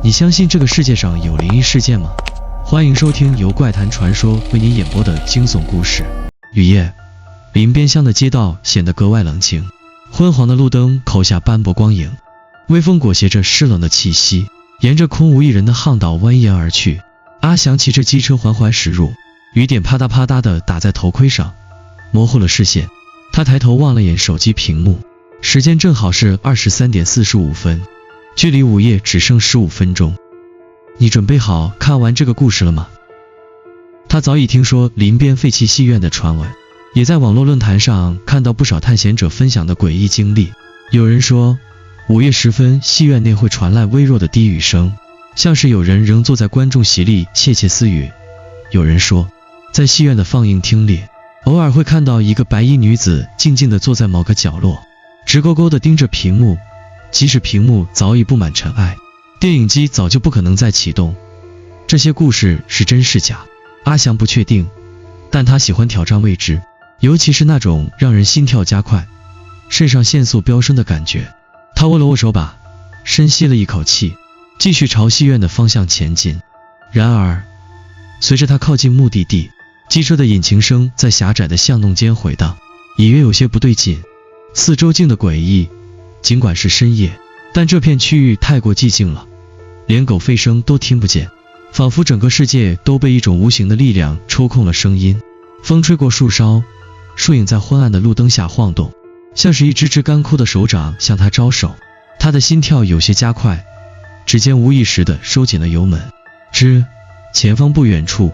你相信这个世界上有灵异事件吗？欢迎收听由怪谈传说为你演播的惊悚故事。雨夜，林边乡的街道显得格外冷清，昏黄的路灯投下斑驳光影，微风裹挟着湿冷的气息，沿着空无一人的巷道蜿蜒而去。阿祥骑着机车缓缓驶入，雨点啪嗒啪嗒地打在头盔上，模糊了视线。他抬头望了眼手机屏幕，时间正好是23点45分，距离午夜只剩15分钟。你准备好看完这个故事了吗？他早已听说林边废弃戏院的传闻，也在网络论坛上看到不少探险者分享的诡异经历。有人说，午夜时分，戏院内会传来微弱的低语声，像是有人仍坐在观众席里窃窃私语。有人说，在戏院的放映厅里，偶尔会看到一个白衣女子静静地坐在某个角落，直勾勾地盯着屏幕，即使屏幕早已布满尘埃，电影机早就不可能再启动。这些故事是真是假，阿祥不确定，但他喜欢挑战未知，尤其是那种让人心跳加快、肾上腺素飙升的感觉。他握了握手把，深吸了一口气，继续朝戏院的方向前进。然而，随着他靠近目的地，机车的引擎声在狭窄的巷弄间回荡，隐约有些不对劲。四周静得诡异，尽管是深夜，但这片区域太过寂静了，连狗吠声都听不见，仿佛整个世界都被一种无形的力量抽空了声音。风吹过树梢，树影在昏暗的路灯下晃动，像是一只只干枯的手掌向他招手。他的心跳有些加快，指尖无意识地收紧了油门。前方不远处，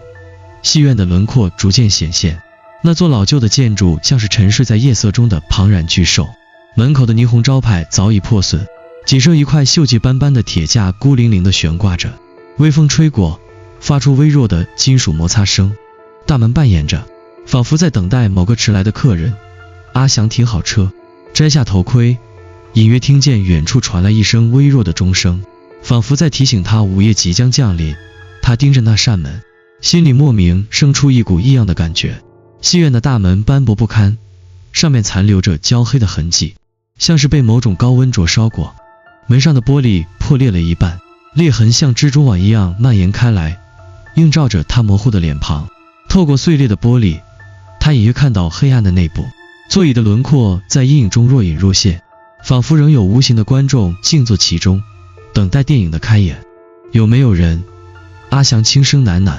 戏院的轮廓逐渐显现，那座老旧的建筑像是沉睡在夜色中的庞然巨兽。门口的霓虹招牌早已破损，仅剩一块锈迹斑斑的铁架孤零零地悬挂着，微风吹过，发出微弱的金属摩擦声。大门半掩着，仿佛在等待某个迟来的客人。阿祥停好车，摘下头盔，隐约听见远处传来一声微弱的钟声，仿佛在提醒他午夜即将降临。他盯着那扇门，心里莫名生出一股异样的感觉。戏院的大门斑驳不堪，上面残留着焦黑的痕迹，像是被某种高温灼烧过。门上的玻璃破裂了一半，裂痕像蜘蛛网一样蔓延开来，映照着他模糊的脸庞。透过碎裂的玻璃，他隐约看到黑暗的内部，座椅的轮廓在阴影中若隐若现，仿佛仍有无形的观众静坐其中，等待电影的开演。有没有人？阿祥轻声喃喃，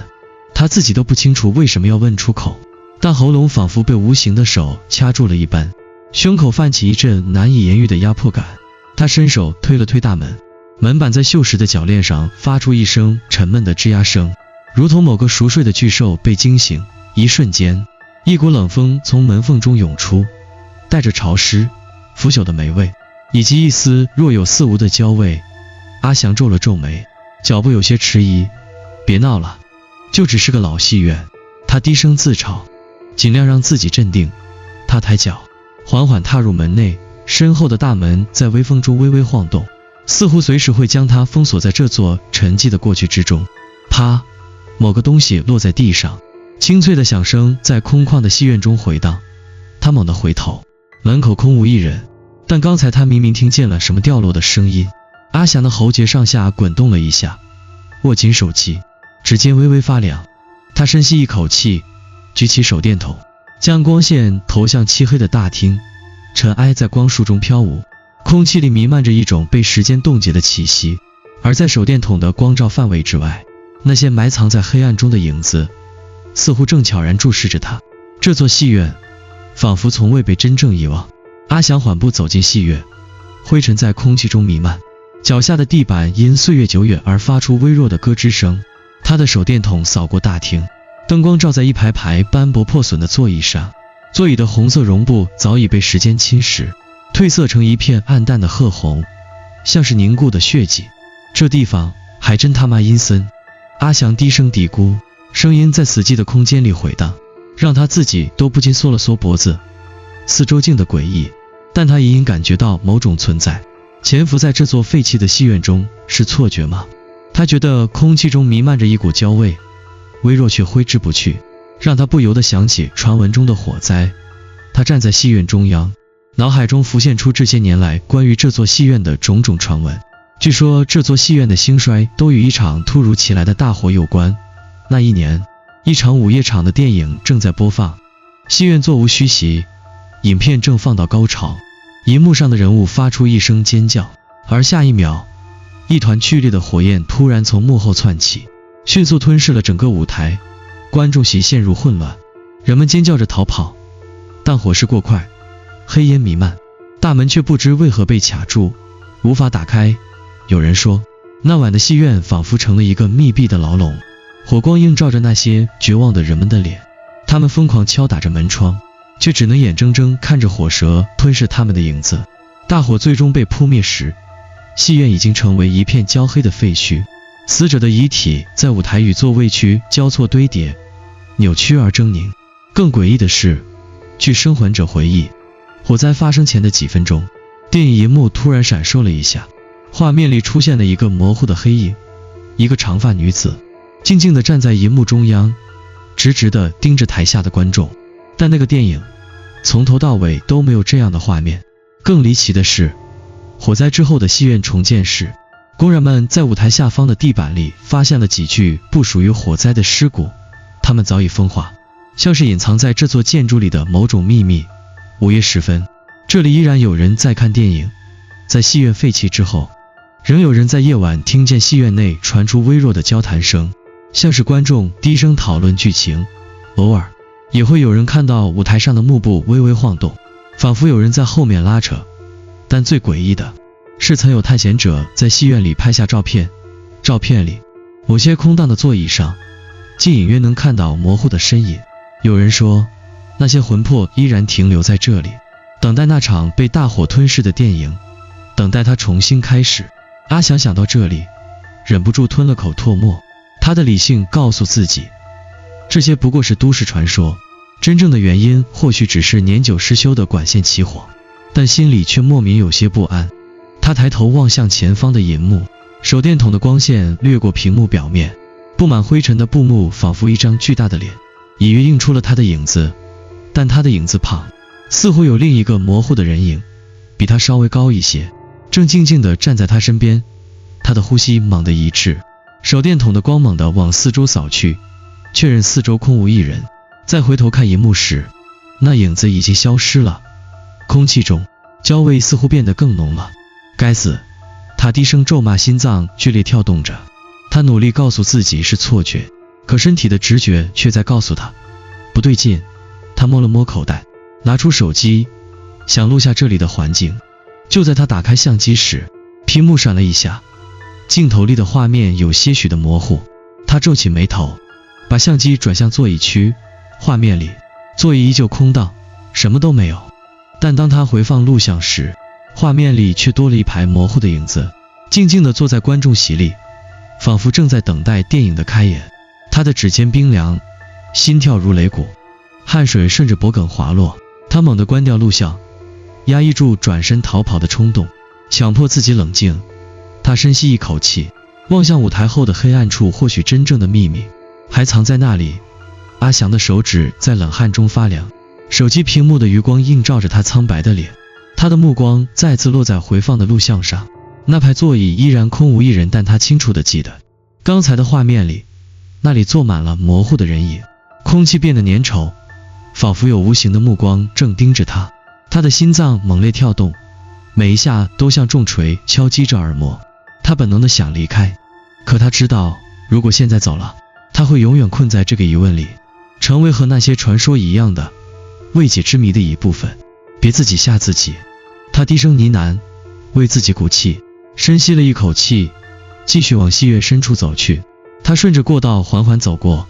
他自己都不清楚为什么要问出口，但喉咙仿佛被无形的手掐住了一般，胸口泛起一阵难以言喻的压迫感。他伸手推了推大门，门板在锈蚀的铰链上发出一声沉闷的吱呀声，如同某个熟睡的巨兽被惊醒。一瞬间，一股冷风从门缝中涌出，带着潮湿、腐朽的霉味，以及一丝若有似无的焦味。阿祥皱了皱眉，脚步有些迟疑。别闹了，就只是个老戏院，他低声自嘲，尽量让自己镇定。他抬脚，缓缓踏入门内，身后的大门在微风中微微晃动，似乎随时会将他封锁在这座沉寂的过去之中。啪，某个东西落在地上，清脆的响声在空旷的戏院中回荡。他猛地回头，门口空无一人，但刚才他明明听见了什么掉落的声音。阿祥的喉结上下滚动了一下，握紧手机，指尖微微发凉。他深吸一口气，举起手电筒，将光线投向漆黑的大厅。尘埃在光束中飘舞，空气里弥漫着一种被时间冻结的气息。而在手电筒的光照范围之外，那些埋藏在黑暗中的影子似乎正悄然注视着他。这座戏院仿佛从未被真正遗忘。阿祥缓步走进戏院，灰尘在空气中弥漫，脚下的地板因岁月久远而发出微弱的咯吱声。他的手电筒扫过大厅，灯光照在一排排斑驳破损的座椅上，座椅的红色绒布早已被时间侵蚀，褪色成一片暗淡的褐红，像是凝固的血迹。这地方还真他妈阴森。阿祥低声嘀咕，声音在死寂的空间里回荡，让他自己都不禁缩了缩脖子。四周静得诡异，但他隐隐感觉到某种存在潜伏在这座废弃的戏院中。是错觉吗？他觉得空气中弥漫着一股焦味，微弱却挥之不去，让他不由得想起传闻中的火灾。他站在戏院中央，脑海中浮现出这些年来关于这座戏院的种种传闻，据说这座戏院的兴衰都与一场突如其来的大火有关。那一年，一场午夜场的电影正在播放，戏院座无虚席，影片正放到高潮，银幕上的人物发出一声尖叫，而下一秒，一团剧烈的火焰突然从幕后窜起，迅速吞噬了整个舞台，观众席陷入混乱，人们尖叫着逃跑，但火势过快，黑烟弥漫，大门却不知为何被卡住，无法打开。有人说，那晚的戏院仿佛成了一个密闭的牢笼，火光映照着那些绝望的人们的脸，他们疯狂敲打着门窗，却只能眼睁睁看着火舌吞噬他们的影子。大火最终被扑灭时，戏院已经成为一片焦黑的废墟，死者的遗体在舞台与座位区交错堆叠，扭曲而狰狞。更诡异的是，据生还者回忆，火灾发生前的几分钟，电影银幕突然闪烁了一下，画面里出现了一个模糊的黑影，一个长发女子静静地站在银幕中央，直直地盯着台下的观众。但那个电影从头到尾都没有这样的画面。更离奇的是，火灾之后的戏院重建时，工人们在舞台下方的地板里发现了几具不属于火灾的尸骨，它们早已风化，像是隐藏在这座建筑里的某种秘密。午夜时分，这里依然有人在看电影。在戏院废弃之后，仍有人在夜晚听见戏院内传出微弱的交谈声，像是观众低声讨论剧情。偶尔也会有人看到舞台上的幕布微微晃动，仿佛有人在后面拉扯。但最诡异的是，曾有探险者在戏院里拍下照片，照片里某些空荡的座椅上，竟隐约能看到模糊的身影。有人说，那些魂魄依然停留在这里，等待那场被大火吞噬的电影，等待它重新开始。阿翔想到这里，忍不住吞了口唾沫。他的理性告诉自己，这些不过是都市传说，真正的原因或许只是年久失修的管线起火，但心里却莫名有些不安。他抬头望向前方的银幕，手电筒的光线掠过屏幕表面，布满灰尘的布幕仿佛一张巨大的脸，隐约映出了他的影子。但他的影子旁似乎有另一个模糊的人影，比他稍微高一些，正静静地站在他身边。他的呼吸猛地一滞，手电筒的光猛地往四周扫去，确认四周空无一人。再回头看银幕时，那影子已经消失了，空气中焦味似乎变得更浓了。该死！他低声咒骂，心脏剧烈跳动着。他努力告诉自己是错觉，可身体的直觉却在告诉他不对劲。他摸了摸口袋，拿出手机，想录下这里的环境。就在他打开相机时，屏幕闪了一下，镜头里的画面有些许的模糊。他皱起眉头，把相机转向座椅区。画面里座椅依旧空荡，什么都没有。但当他回放录像时，画面里却多了一排模糊的影子，静静地坐在观众席里，仿佛正在等待电影的开演。他的指尖冰凉，心跳如擂鼓，汗水顺着脖颈滑落。他猛地关掉录像，压抑住转身逃跑的冲动，强迫自己冷静。他深吸一口气，望向舞台后的黑暗处，或许真正的秘密还藏在那里。阿翔的手指在冷汗中发凉，手机屏幕的余光映照着他苍白的脸。他的目光再次落在回放的录像上，那排座椅依然空无一人，但他清楚地记得，刚才的画面里，那里坐满了模糊的人影，空气变得粘稠，仿佛有无形的目光正盯着他。他的心脏猛烈跳动，每一下都像重锤敲击着耳膜。他本能地想离开，可他知道，如果现在走了，他会永远困在这个疑问里，成为和那些传说一样的未解之谜的一部分。别自己吓自己，他低声呢喃，为自己鼓气，深吸了一口气，继续往戏院深处走去。他顺着过道缓缓走过，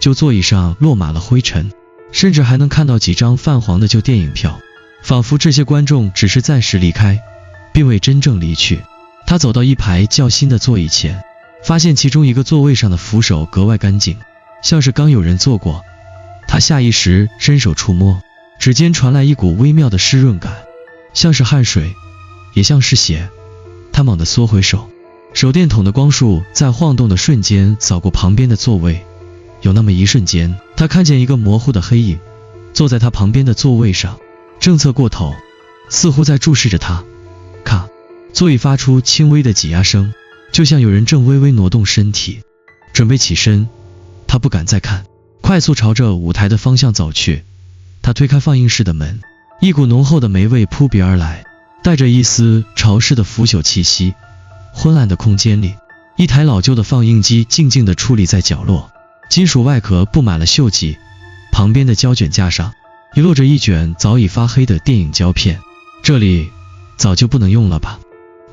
旧座椅上落满了灰尘，甚至还能看到几张泛黄的旧电影票，仿佛这些观众只是暂时离开，并未真正离去。他走到一排较新的座椅前，发现其中一个座位上的扶手格外干净，像是刚有人坐过。他下意识伸手触摸，指尖传来一股微妙的湿润感，像是汗水，也像是血。他猛地缩回手，手电筒的光束在晃动的瞬间扫过旁边的座位。有那么一瞬间，他看见一个模糊的黑影坐在他旁边的座位上，正侧过头，似乎在注视着他。咔，座椅发出轻微的挤压声，就像有人正微微挪动身体。准备起身，他不敢再看，快速朝着舞台的方向走去。他推开放映室的门，一股浓厚的霉味扑鼻而来，带着一丝潮湿的腐朽气息。昏暗的空间里，一台老旧的放映机静静地矗立在角落，金属外壳布满了锈迹，旁边的胶卷架上遗落着一卷早已发黑的电影胶片。这里早就不能用了吧？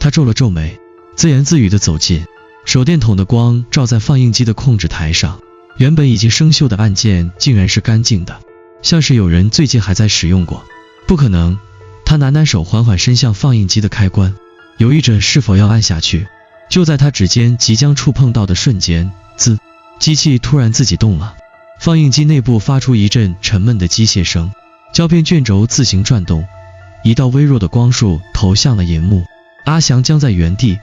他皱了皱眉，自言自语地走近。手电筒的光照在放映机的控制台上，原本已经生锈的按键竟然是干净的，像是有人最近还在使用过。不可能，他喃手缓缓伸向放映机的开关，犹豫着是否要按下去。就在他指尖即将触碰到的瞬间，机器突然自己动了，放映机内部发出一阵沉闷的机械声，胶片卷轴自行转动，一道微弱的光束投向了银幕。阿翔僵在原地，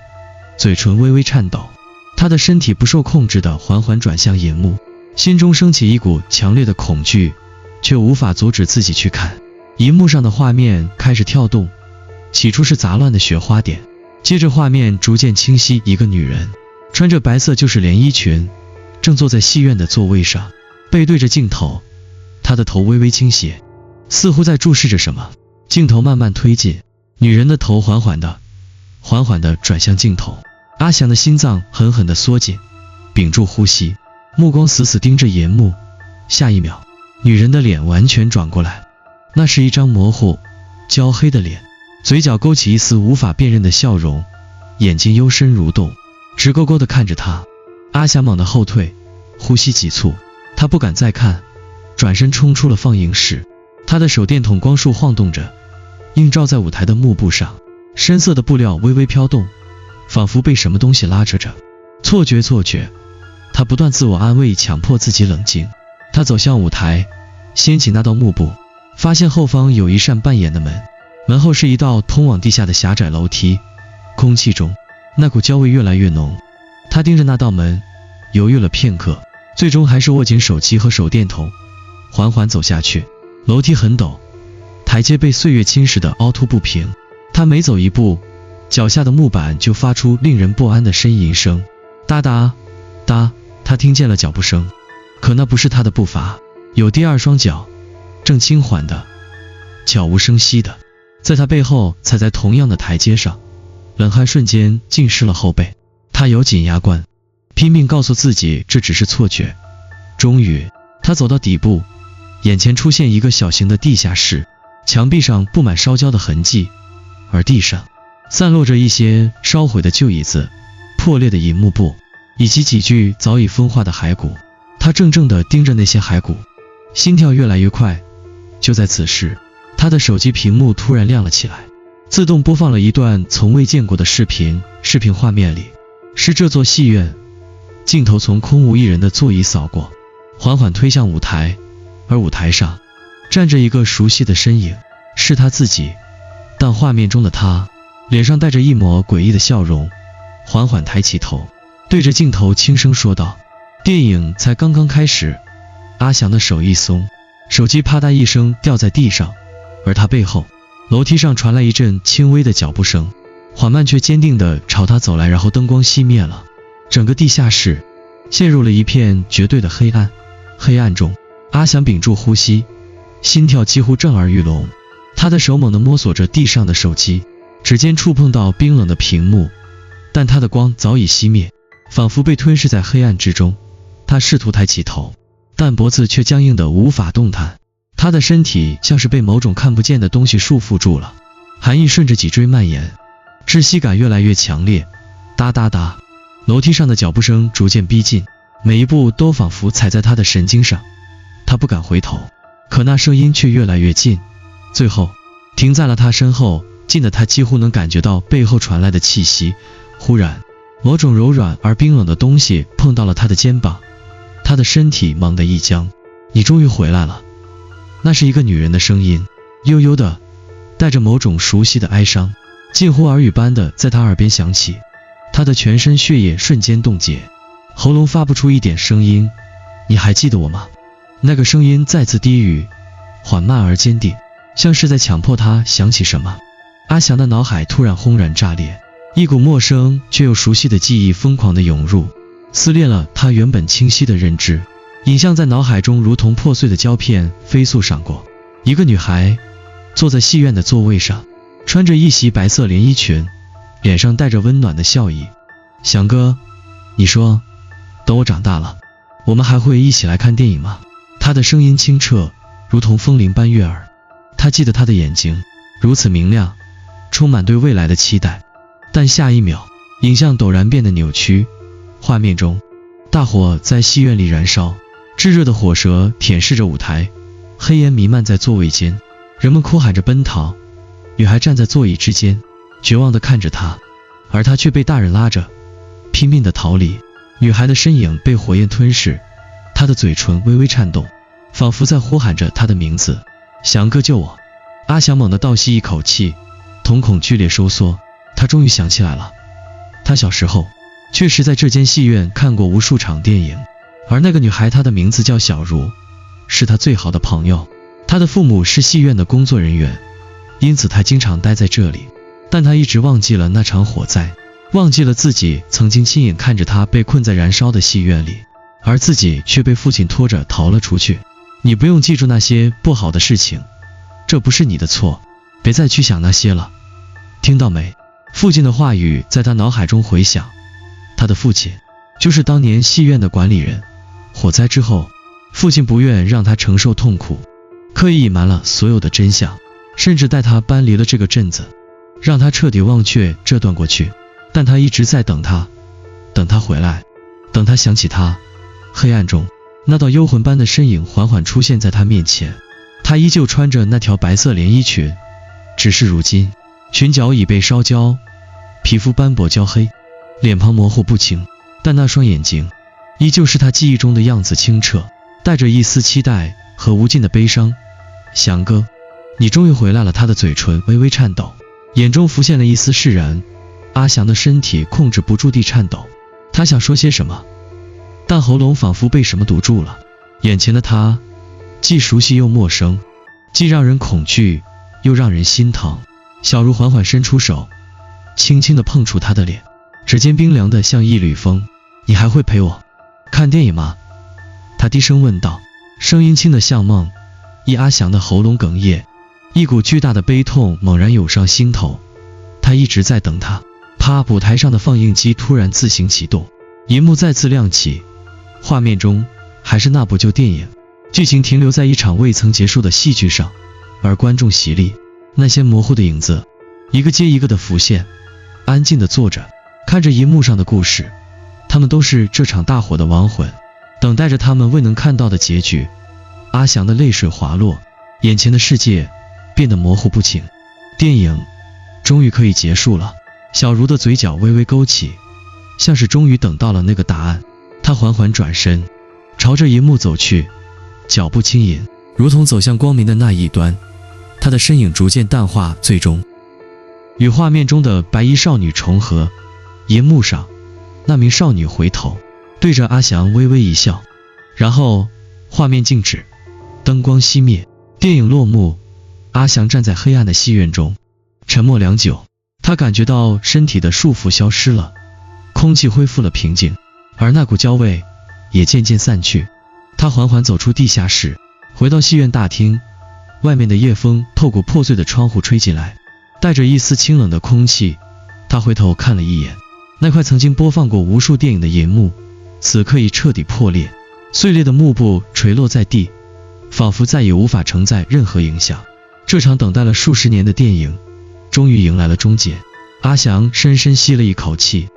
嘴唇微微颤抖，他的身体不受控制地缓缓转向银幕，心中升起一股强烈的恐惧，却无法阻止自己去看。银幕上的画面开始跳动，起初是杂乱的雪花点，接着画面逐渐清晰，一个女人穿着白色旧式连衣裙，正坐在戏院的座位上，背对着镜头，她的头微微倾斜，似乎在注视着什么。镜头慢慢推进，女人的头缓缓地转向镜头。阿翔的心脏狠狠地缩紧，屏住呼吸，目光死死盯着银幕。下一秒，女人的脸完全转过来，那是一张模糊焦黑的脸，嘴角勾起一丝无法辨认的笑容，眼睛幽深蠕动，直勾勾地看着他。阿翔猛地后退，呼吸急促，他不敢再看，转身冲出了放映室。他的手电筒光束晃动着，映照在舞台的幕布上，深色的布料微微飘动，仿佛被什么东西拉扯着。错觉，他不断自我安慰，强迫自己冷静。他走向舞台，掀起那道幕布，发现后方有一扇半掩的门，门后是一道通往地下的狭窄楼梯。空气中那股焦味越来越浓，他盯着那道门，犹豫了片刻，最终还是握紧手机和手电筒，缓缓走下去。楼梯很陡，台阶被岁月侵蚀的凹凸不平，他每走一步，脚下的木板就发出令人不安的呻吟声，哒哒哒。他听见了脚步声，可那不是他的步伐，有第二双脚正轻缓的悄无声息的在他背后踩在同样的台阶上。冷汗瞬间浸湿了后背，他咬紧牙关，拼命告诉自己这只是错觉。终于他走到底部，眼前出现一个小型的地下室，墙壁上布满烧焦的痕迹，而地上散落着一些烧毁的旧椅子、破裂的银幕布，以及几具早已风化的骸骨。他怔怔地盯着那些骸骨，心跳越来越快。就在此时，他的手机屏幕突然亮了起来，自动播放了一段从未见过的视频。视频画面里是这座戏院，镜头从空无一人的座椅扫过，缓缓推向舞台，而舞台上站着一个熟悉的身影，是他自己。但画面中的他脸上带着一抹诡异的笑容，缓缓抬起头，对着镜头轻声说道：电影才刚刚开始。阿翔的手一松，手机啪嗒一声掉在地上，而他背后楼梯上传来一阵轻微的脚步声，缓慢却坚定地朝他走来，然后灯光熄灭了，整个地下室陷入了一片绝对的黑暗。黑暗中，阿翔屏住呼吸，心跳几乎震耳欲聋。他的手猛地摸索着地上的手机，指尖触碰到冰冷的屏幕，但他的光早已熄灭，仿佛被吞噬在黑暗之中。他试图抬起头，但脖子却僵硬得无法动弹，他的身体像是被某种看不见的东西束缚住了。寒意顺着脊椎蔓延，窒息感越来越强烈。哒哒哒，楼梯上的脚步声逐渐逼近，每一步都仿佛踩在他的神经上。他不敢回头，可那声音却越来越近，最后停在了他身后，近得他几乎能感觉到背后传来的气息。忽然，某种柔软而冰冷的东西碰到了他的肩膀，他的身体猛地一僵。你终于回来了。那是一个女人的声音，悠悠的，带着某种熟悉的哀伤，近乎耳语般的在他耳边响起。他的全身血液瞬间冻结，喉咙发不出一点声音。你还记得我吗？那个声音再次低语，缓慢而坚定，像是在强迫他想起什么。阿翔的脑海突然轰然炸裂，一股陌生却又熟悉的记忆疯狂地涌入，撕裂了他原本清晰的认知。影像在脑海中如同破碎的胶片飞速闪过，一个女孩坐在戏院的座位上，穿着一袭白色连衣裙，脸上带着温暖的笑意。翔哥，你说等我长大了，我们还会一起来看电影吗？她的声音清澈，如同风铃般悦耳。他记得她的眼睛如此明亮，充满对未来的期待。但下一秒，影像陡然变得扭曲，画面中大火在戏院里燃烧，炙热的火舌舔舐着舞台，黑烟弥漫在座位间，人们哭喊着奔逃。女孩站在座椅之间，绝望地看着他，而他却被大人拉着，拼命地逃离。女孩的身影被火焰吞噬，她的嘴唇微微颤动，仿佛在呼喊着他的名字。翔哥，救我！阿翔猛地倒吸一口气，瞳孔剧烈收缩。他终于想起来了，他小时候确实在这间戏院看过无数场电影，而那个女孩，她的名字叫小茹，是他最好的朋友。他的父母是戏院的工作人员，因此他经常待在这里。但他一直忘记了那场火灾，忘记了自己曾经亲眼看着他被困在燃烧的戏院里，而自己却被父亲拖着逃了出去。你不用记住那些不好的事情，这不是你的错，别再去想那些了，听到没？父亲的话语在他脑海中回响。他的父亲就是当年戏院的管理人。火灾之后，父亲不愿让他承受痛苦，刻意隐瞒了所有的真相，甚至带他搬离了这个镇子，让他彻底忘却这段过去。但他一直在等他，等他回来，等他想起他。黑暗中，那道幽魂般的身影缓缓出现在他面前，他依旧穿着那条白色连衣裙，只是如今裙角已被烧焦，皮肤斑驳焦黑，脸庞模糊不清，但那双眼睛依旧是他记忆中的样子，清澈，带着一丝期待和无尽的悲伤。翔哥，你终于回来了。他的嘴唇微微颤抖，眼中浮现了一丝释然。阿翔的身体控制不住地颤抖，他想说些什么，但喉咙仿佛被什么堵住了。眼前的他既熟悉又陌生，既让人恐惧又让人心疼。小茹缓缓伸出手，轻轻地碰触他的脸，指尖冰凉的像一缕风。你还会陪我看电影吗？他低声问道，声音轻得像梦。阿翔的喉咙哽咽，一股巨大的悲痛猛然涌上心头。他一直在等他。啪！舞台上的放映机突然自行启动，银幕再次亮起，画面中还是那部旧电影，剧情停留在一场未曾结束的戏剧上，而观众席里，那些模糊的影子一个接一个的浮现，安静地坐着，看着银幕上的故事。他们都是这场大火的亡魂，等待着他们未能看到的结局。阿翔的泪水滑落，眼前的世界变得模糊不清。电影终于可以结束了。小茹的嘴角微微勾起，像是终于等到了那个答案。她缓缓转身，朝着银幕走去，脚步轻盈，如同走向光明的那一端。她的身影逐渐淡化，最终与画面中的白衣少女重合。银幕上，那名少女回头，对着阿翔微微一笑，然后画面静止，灯光熄灭，电影落幕。阿翔站在黑暗的戏院中，沉默良久。他感觉到身体的束缚消失了，空气恢复了平静，而那股焦味也渐渐散去。他缓缓走出地下室，回到戏院大厅。外面的夜风透过破碎的窗户吹进来，带着一丝清冷的空气。他回头看了一眼那块曾经播放过无数电影的银幕，此刻已彻底破裂，碎裂的幕布垂落在地，仿佛再也无法承载任何影响。这场等待了数十年的电影终于迎来了终结。阿翔深深吸了一口气，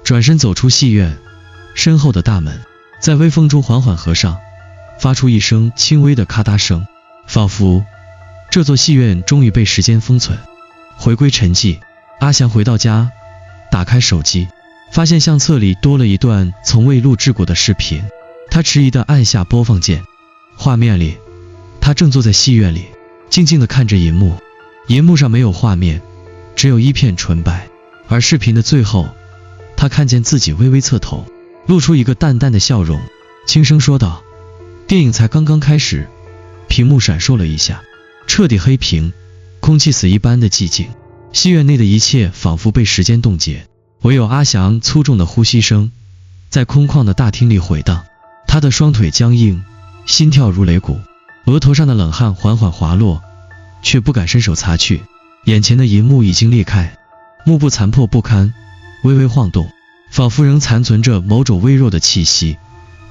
转身走出戏院，身后的大门在微风中缓缓合上，发出一声轻微的咔嗒声，仿佛这座戏院终于被时间封存，回归沉寂。阿翔回到家，打开手机，发现相册里多了一段从未录制过的视频。他迟疑地按下播放键，画面里他正坐在戏院里，静静地看着银幕。银幕上没有画面，只有一片纯白。而视频的最后，他看见自己微微侧头，露出一个淡淡的笑容，轻声说道：电影才刚刚开始。屏幕闪烁了一下，彻底黑屏，空气死一般的寂静。戏院内的一切仿佛被时间冻结，唯有阿翔粗重的呼吸声在空旷的大厅里回荡。他的双腿僵硬，心跳如擂鼓，额头上的冷汗缓缓滑落，却不敢伸手擦去。眼前的银幕已经裂开，幕布残破不堪，微微晃动，仿佛仍残存着某种微弱的气息。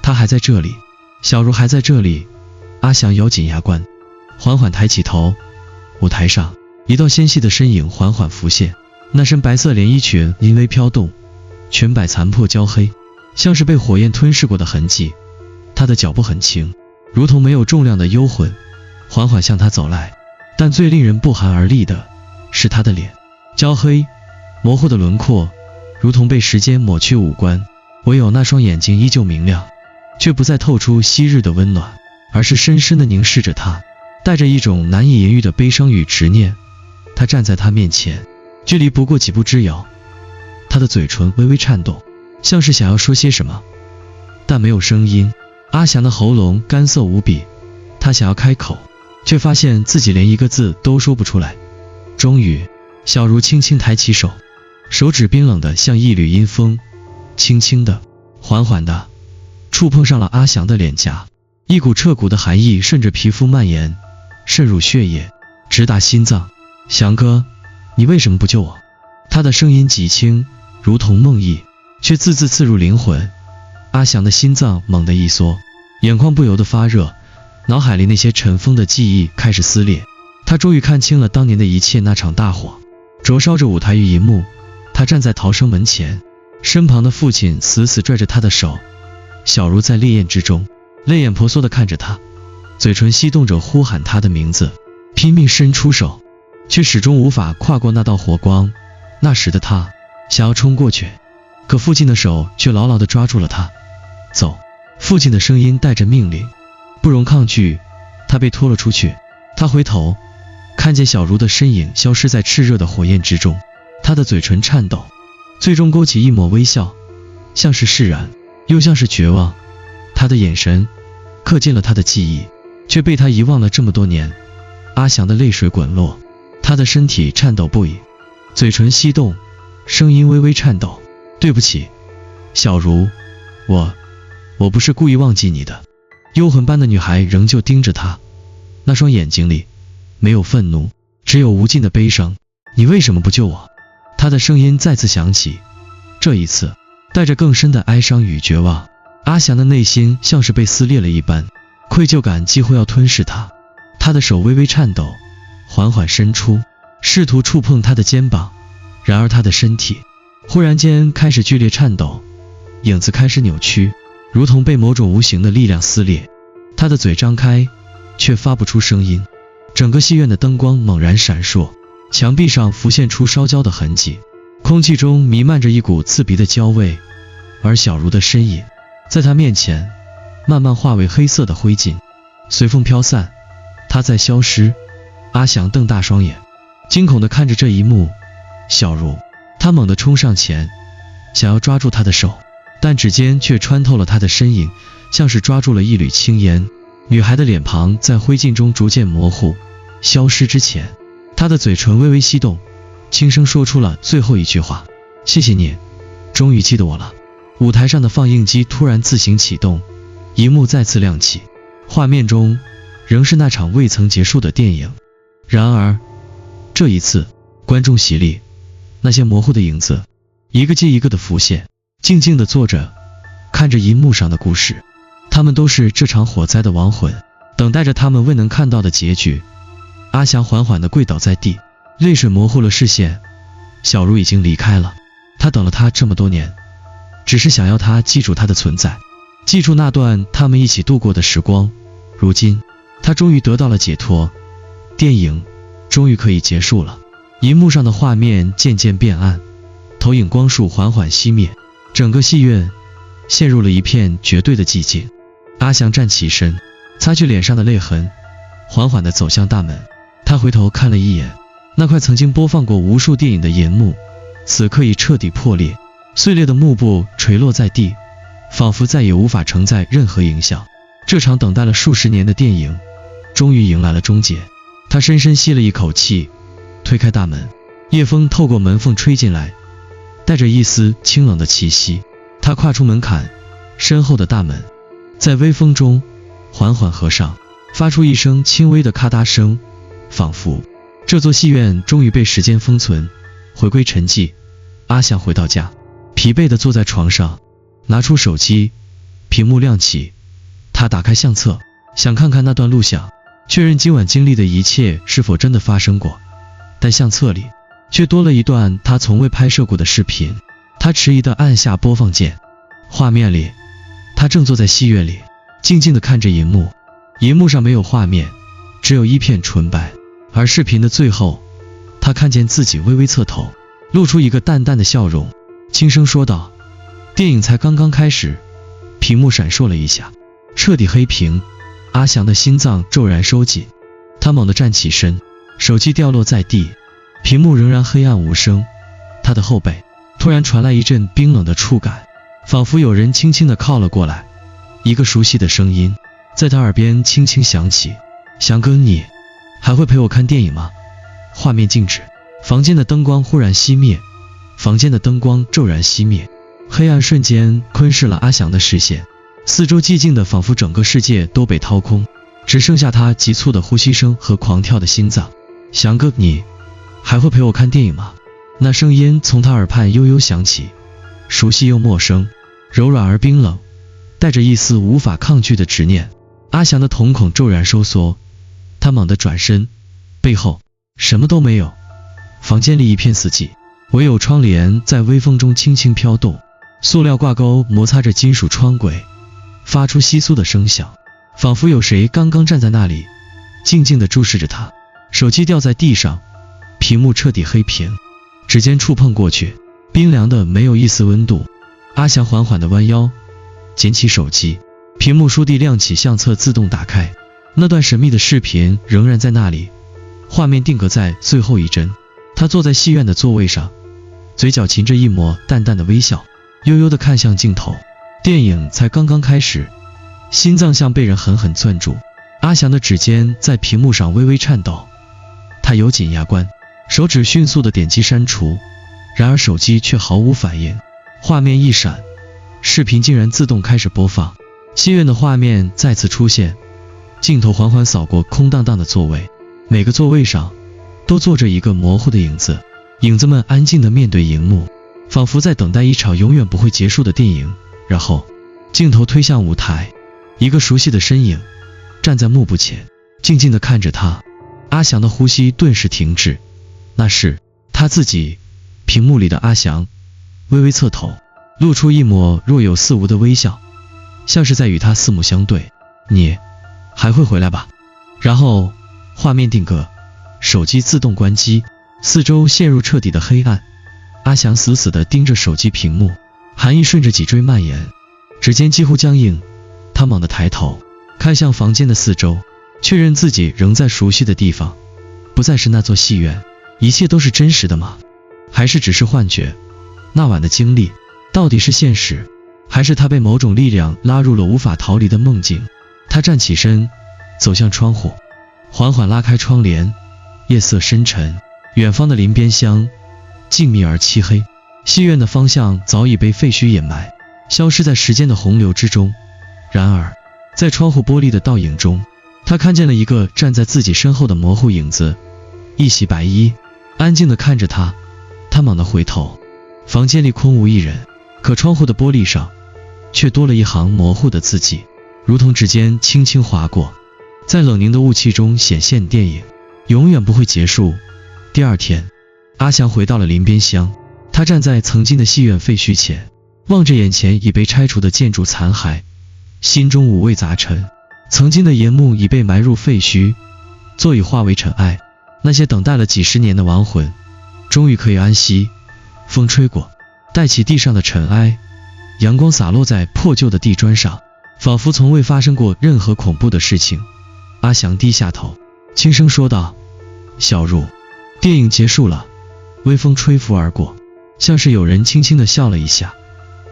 他还在这里，小茹还在这里。阿翔咬紧牙关，缓缓抬起头。舞台上一道纤细的身影缓缓浮现，那身白色连衣裙微微飘动，裙摆残破焦黑，像是被火焰吞噬过的痕迹。他的脚步很轻，如同没有重量的幽魂，缓缓向他走来。但最令人不寒而栗的是他的脸，焦黑模糊的轮廓如同被时间抹去五官，唯有那双眼睛依旧明亮，却不再透出昔日的温暖，而是深深地凝视着他，带着一种难以言喻的悲伤与执念。他站在他面前，距离不过几步之遥，他的嘴唇微微颤动，像是想要说些什么，但没有声音。阿翔的喉咙干涩无比，他想要开口，却发现自己连一个字都说不出来。终于，小茹轻轻抬起手，手指冰冷的像一缕阴风，轻轻的、缓缓的触碰上了阿翔的脸颊。一股彻骨的寒意顺着皮肤蔓延，渗入血液，直达心脏。翔哥，你为什么不救我？他的声音极轻，如同梦呓，却字字刺入灵魂。阿翔的心脏猛地一缩，眼眶不由得发热，脑海里那些尘封的记忆开始撕裂。他终于看清了当年的一切，那场大火灼烧着舞台与银幕。他站在逃生门前，身旁的父亲死死拽着他的手。小茹在烈焰之中泪眼婆娑地看着他，嘴唇翕动着呼喊他的名字，拼命伸出手，却始终无法跨过那道火光。那时的他想要冲过去，可父亲的手却牢牢地抓住了他。走！父亲的声音带着命令，不容抗拒。他被拖了出去。他回头看见小茹的身影消失在炽热的火焰之中，他的嘴唇颤抖，最终勾起一抹微笑，像是释然，又像是绝望。他的眼神刻进了他的记忆，却被他遗忘了这么多年。阿翔的泪水滚落，他的身体颤抖不已，嘴唇翕动，声音微微颤抖。对不起，小茹，我不是故意忘记你的。幽魂般的女孩仍旧盯着他，那双眼睛里没有愤怒，只有无尽的悲伤。你为什么不救我？他的声音再次响起，这一次带着更深的哀伤与绝望。阿翔的内心像是被撕裂了一般，愧疚感几乎要吞噬他。他的手微微颤抖，缓缓伸出，试图触碰他的肩膀。然而他的身体忽然间开始剧烈颤抖，影子开始扭曲，如同被某种无形的力量撕裂。他的嘴张开，却发不出声音。整个戏院的灯光猛然闪烁，墙壁上浮现出烧焦的痕迹，空气中弥漫着一股刺鼻的焦味。而小茹的身影在他面前慢慢化为黑色的灰烬，随风飘散，他在消失。阿翔瞪大双眼，惊恐地看着这一幕。小茹，他猛地冲上前，想要抓住他的手，但指尖却穿透了他的身影，像是抓住了一缕青烟。女孩的脸庞在灰烬中逐渐模糊，消失之前，她的嘴唇微微翕动，轻声说出了最后一句话：谢谢你，终于记得我了。舞台上的放映机突然自行启动，荧幕再次亮起，画面中仍是那场未曾结束的电影。然而这一次，观众席里那些模糊的影子一个接一个的浮现，静静地坐着，看着银幕上的故事。他们都是这场火灾的亡魂，等待着他们未能看到的结局。阿翔缓缓地跪倒在地，泪水模糊了视线。小茹已经离开了，他等了他这么多年，只是想要他记住他的存在，记住那段他们一起度过的时光。如今他终于得到了解脱，电影终于可以结束了。银幕上的画面渐渐变暗，投影光束缓缓熄灭，整个戏院陷入了一片绝对的寂静。阿翔站起身，擦去脸上的泪痕，缓缓地走向大门。他回头看了一眼那块曾经播放过无数电影的银幕，此刻已彻底破裂，碎裂的幕布垂落在地，仿佛再也无法承载任何影响。这场等待了数十年的电影终于迎来了终结。他深深吸了一口气，推开大门，夜风透过门缝吹进来，带着一丝清冷的气息。他跨出门槛，身后的大门在微风中缓缓合上，发出一声轻微的咔嗒声，仿佛这座戏院终于被时间封存，回归沉寂。阿翔回到家，疲惫地坐在床上，拿出手机，屏幕亮起，他打开相册，想看看那段录像，确认今晚经历的一切是否真的发生过。但相册里却多了一段他从未拍摄过的视频。他迟疑地按下播放键，画面里他正坐在戏院里，静静地看着荧幕，荧幕上没有画面，只有一片纯白。而视频的最后，他看见自己微微侧头，露出一个淡淡的笑容，轻声说道：电影才刚刚开始。屏幕闪烁了一下，彻底黑屏。阿翔的心脏骤然收紧，他猛地站起身，手机掉落在地，屏幕仍然黑暗无声。他的后背突然传来一阵冰冷的触感，仿佛有人轻轻地靠了过来，一个熟悉的声音在他耳边轻轻响起：翔哥，你还会陪我看电影吗？画面静止，房间的灯光忽然熄灭，房间的灯光骤然熄灭，黑暗瞬间吞噬了阿翔的视线，四周寂静的仿佛整个世界都被掏空，只剩下他急促的呼吸声和狂跳的心脏。翔哥，你还会陪我看电影吗？那声音从他耳畔悠悠响起，熟悉又陌生，柔软而冰冷，带着一丝无法抗拒的执念。阿翔的瞳孔骤然收缩，他猛地转身，背后什么都没有，房间里一片死寂，唯有窗帘在微风中轻轻飘动，塑料挂钩摩擦着金属窗轨，发出窸窣的声响，仿佛有谁刚刚站在那里，静静地注视着他。手机掉在地上，屏幕彻底黑屏，指尖触碰过去，冰凉的没有一丝温度。阿翔缓缓地弯腰，捡起手机，屏幕倏地亮起，相册自动打开，那段神秘的视频仍然在那里，画面定格在最后一帧。他坐在戏院的座位上，嘴角噙着一抹淡淡的微笑，悠悠地看向镜头。电影才刚刚开始，心脏像被人狠狠攥住。阿翔的指尖在屏幕上微微颤抖，他咬紧牙关，手指迅速地点击删除，然而手机却毫无反应。画面一闪，视频竟然自动开始播放。戏院的画面再次出现，镜头缓缓扫过空荡荡的座位，每个座位上都坐着一个模糊的影子，影子们安静地面对荧幕，仿佛在等待一场永远不会结束的电影。然后镜头推向舞台，一个熟悉的身影站在幕布前，静静地看着他。阿翔的呼吸顿时停滞，那是他自己。屏幕里的阿翔微微侧头，露出一抹若有似无的微笑，像是在与他四目相对。你还会回来吧？然后画面定格，手机自动关机，四周陷入彻底的黑暗。阿翔死死地盯着手机屏幕，寒意顺着脊椎蔓延，指尖几乎僵硬。他猛地抬头，看向房间的四周，确认自己仍在熟悉的地方，不再是那座戏院。一切都是真实的吗？还是只是幻觉？那晚的经历到底是现实，还是他被某种力量拉入了无法逃离的梦境？他站起身，走向窗户，缓缓拉开窗帘。夜色深沉，远方的林边乡静谧而漆黑，戏院的方向早已被废墟掩埋，消失在时间的洪流之中。然而在窗户玻璃的倒影中，他看见了一个站在自己身后的模糊影子，一袭白衣，安静地看着他。他猛地回头，房间里空无一人，可窗户的玻璃上却多了一行模糊的字迹，如同指尖轻轻划过，在冷凝的雾气中显现。电影永远不会结束。第二天，阿翔回到了林边乡，他站在曾经的戏院废墟前，望着眼前已被拆除的建筑残骸，心中五味杂陈。曾经的银幕已被埋入废墟，座椅化为尘埃，那些等待了几十年的亡魂终于可以安息。风吹过，带起地上的尘埃，阳光洒落在破旧的地砖上，仿佛从未发生过任何恐怖的事情。阿翔低下头，轻声说道：小茹。电影结束了，微风吹拂而过，像是有人轻轻地笑了一下。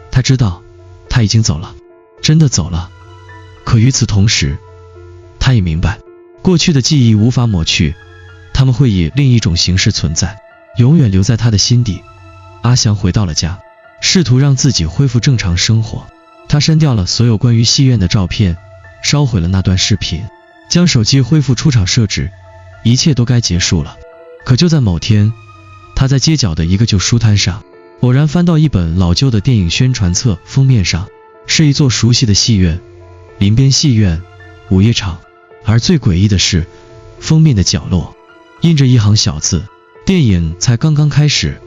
他知道他已经走了，真的走了。可与此同时，他也明白，过去的记忆无法抹去，他们会以另一种形式存在。永远留在他的心底。阿祥回到了家，试图让自己恢复正常生活。他删掉了所有关于戏院的照片，烧毁了那段视频，将手机恢复出厂设置，一切都该结束了。可就在某天，他在街角的一个旧书摊上，偶然翻到一本老旧的电影宣传册，封面上是一座熟悉的戏院——林边戏院午夜场。而最诡异的是，封面的角落印着一行小字：电影才刚刚开始。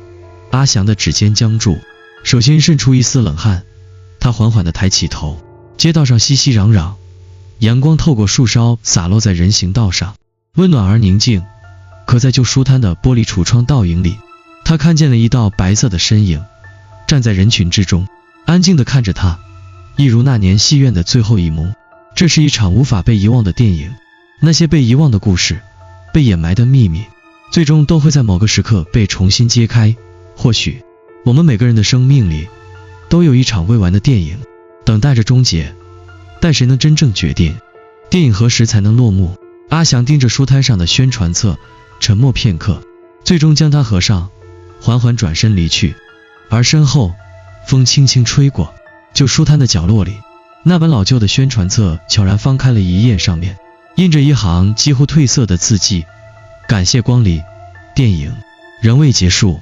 阿祥的指尖僵住，手心渗出一丝冷汗。他缓缓地抬起头，街道上熙熙攘攘，阳光透过树梢洒落在人行道上，温暖而宁静。可在旧书摊的玻璃橱窗倒影里，他看见了一道白色的身影，站在人群之中，安静地看着他，一如那年戏院的最后一幕。这是一场无法被遗忘的电影，那些被遗忘的故事，被掩埋的秘密，最终都会在某个时刻被重新揭开。或许我们每个人的生命里都有一场未完的电影等待着终结，但谁能真正决定电影何时才能落幕？阿祥盯着书摊上的宣传册，沉默片刻，最终将它合上，缓缓转身离去。而身后风轻轻吹过，旧书摊的角落里，那本老旧的宣传册悄然翻开了一页，上面印着一行几乎褪色的字迹：感谢光临，电影仍未结束。